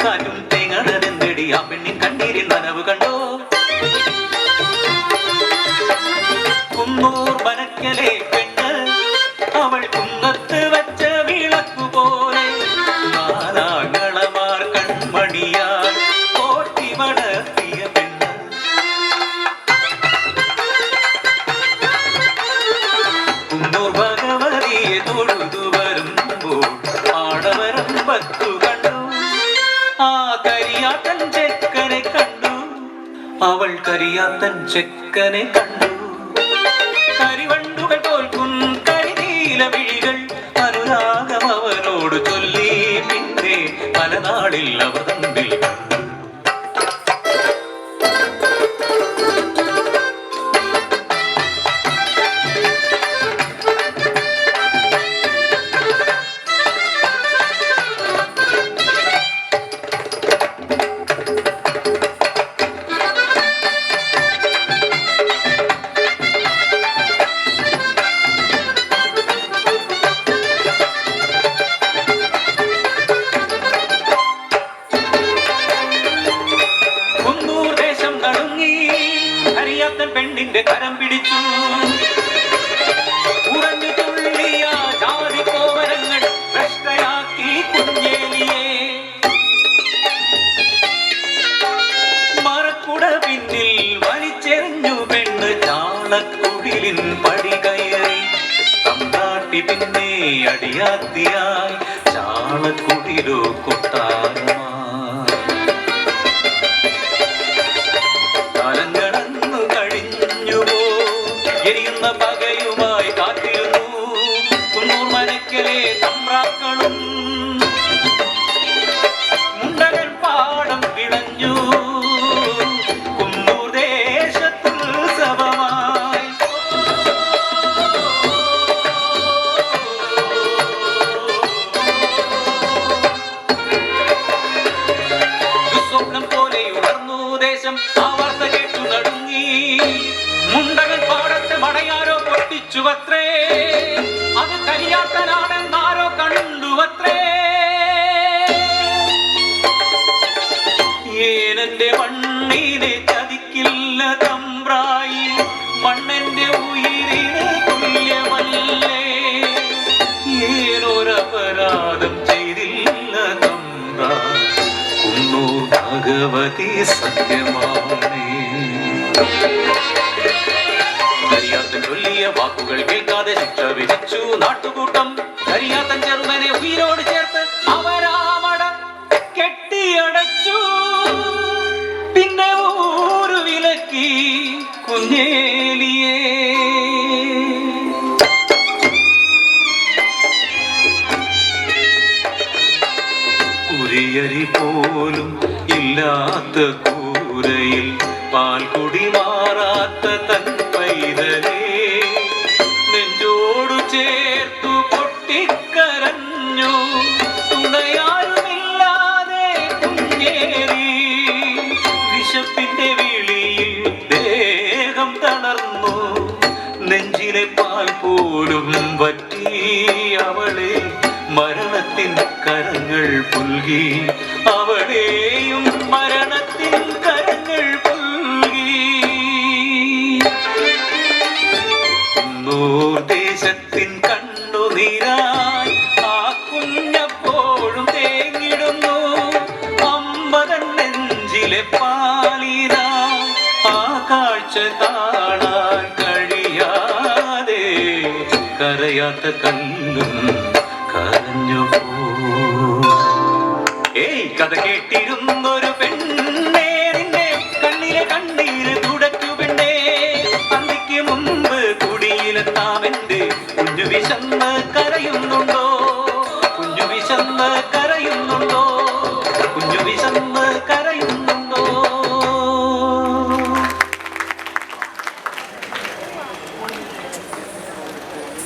കാറ്റും തേങ്ങടനെന്തടി ആ പെണ്ണിൻ കണ്ണീരിൽ നനവ് കണ്ടോ? കുന്നൂർ മനക്കലെ പെണ്ണ് അവൾ കുന്നത്ത് വച്ച വിളക്കുപോലെ നാലാങ്ങളമാർ കൺമണിയാൽ പോറ്റി വളർത്തിയ പെണ്ണ്. കുന്നൂർ ഭഗവതിയെ തൊഴുതു വരുമ്പോൾ ആടവരമ്പത്തു കണ്ടു ആ കരിയാത്തൻ ചെക്കനെ കണ്ടു. അവൾ കരിയാത്തൻ ചെക്കനെ കണ്ടു. കരിവണ്ടുകൾ തോൽക്കും കരിനീല വിഴികൾ അനുരാഗം അവനോട് ചൊല്ലി. പിന്നെ പല നാളിൽ അവർ തമ്മിൽ കണ്ടു. പെണ്ണിന്റെ കരം പിടിച്ചു ഉറഞ്ഞു തുള്ളിയ ജാതി കോമരങ്ങൾ ഭ്രഷ്ടയാക്കി കുഞ്ഞേലിയെ. മറക്കുട പിന്നിൽ വലിച്ചെറിഞ്ഞു പെണ്ണ് ചാളക്കുടിലിൻ പടി കയറി. തമ്പാട്ടി പിന്നെ അടിയാത്തിയായി ചാളക്കുടിലോ കൊട്ടാരമായി. എരിയുന്ന പകയുമായി കാത്തിരുന്നു കുന്നൂർ മനക്കലെ തമ്പ്രാക്കളും. മുണ്ടകൻ പാടം വിളഞ്ഞു കുന്നൂർ ദേശത്തുത്സവമായി. ദുസ്വപ്നം പോലെ ഉണർന്നു ദേശം. ആ വാർത്ത കേട്ടു നടുങ്ങി. മുണ്ടകൻ പാടത്ത് മടയാരോ പൊട്ടിച്ചുവത്രേ. അത് കരിയാത്തനാണെന്നാരോ കണ്ടുവത്രേ. ഏനന്റെ മണ്ണിനെ ചതിക്കില്ല തമ്പ്രായി. മണ്ണെന്റെ ഉയിരിന് തുല്യമല്ലേ. ഏനൊരപരാധം ചെയ്തില്ല തമ്പ്രാ. കുന്നൂർ ഭഗവതി സത്യമാണേ. കരിയാത്തൻ ചൊല്ലിയ വാക്കുകൾ കേൾക്കാതെ ശിക്ഷ വിധിച്ചു നാട്ടുകൂട്ടം. കരിയാത്തൻ ചെറുമനെ ഉയിരോട് ചേർത്ത് അവരാമട കെട്ടിയടച്ചു. പിന്നെ ഊരു വിലക്കി കുഞ്ഞേലിയെ. ഉരിയരി പോലും ഇല്ലാത്ത കൂരയിൽ പാൽക്കുടി മാറാത്ത തൻ പൈതലേ നെഞ്ചോടു ചേർത്തു പൊട്ടിക്കരഞ്ഞു. തുണയാരുമില്ലാതെ കുഞ്ഞേറി. വിശപ്പിന്റെ വിളിയിൽ ദേഹം തളർന്നു. നെഞ്ചിലെ പാൽ പോലും വറ്റി. അവളെ മരണത്തിൻ കരങ്ങൾ പുൽകി. അവളെയും മരണത്തിൻ കരങ്ങൾ പുൽകി. ദേശത്തിൻ കണ്ണുനീരായി ആ കുഞ്ഞപ്പോഴും തേങ്ങിടുന്നു. അമ്പതൻ നെഞ്ചിലെ പാലിതാ ആ കാഴ്ച കാണാൻ കഴിയാതെ കരയാത്ത കല്ലും കരഞ്ഞു പോ. ഏയ് കഥ കേട്ടിരുന്നൊരു പെണ്ണേ നിന്നെ കണ്ണിലെ കണ്ണീര് തുടയ്ക്കു പെണ്ണേ. അന്തിക്ക് മുമ്പ് കുടിയിലെത്താമെന്റെ കുഞ്ഞു വിശന്ന് കരയുന്നുണ്ടോ? കുഞ്ഞു വിശന്ന് കരയുന്നുണ്ടോ? കുഞ്ഞു വിശന്ന് കരയുന്നു.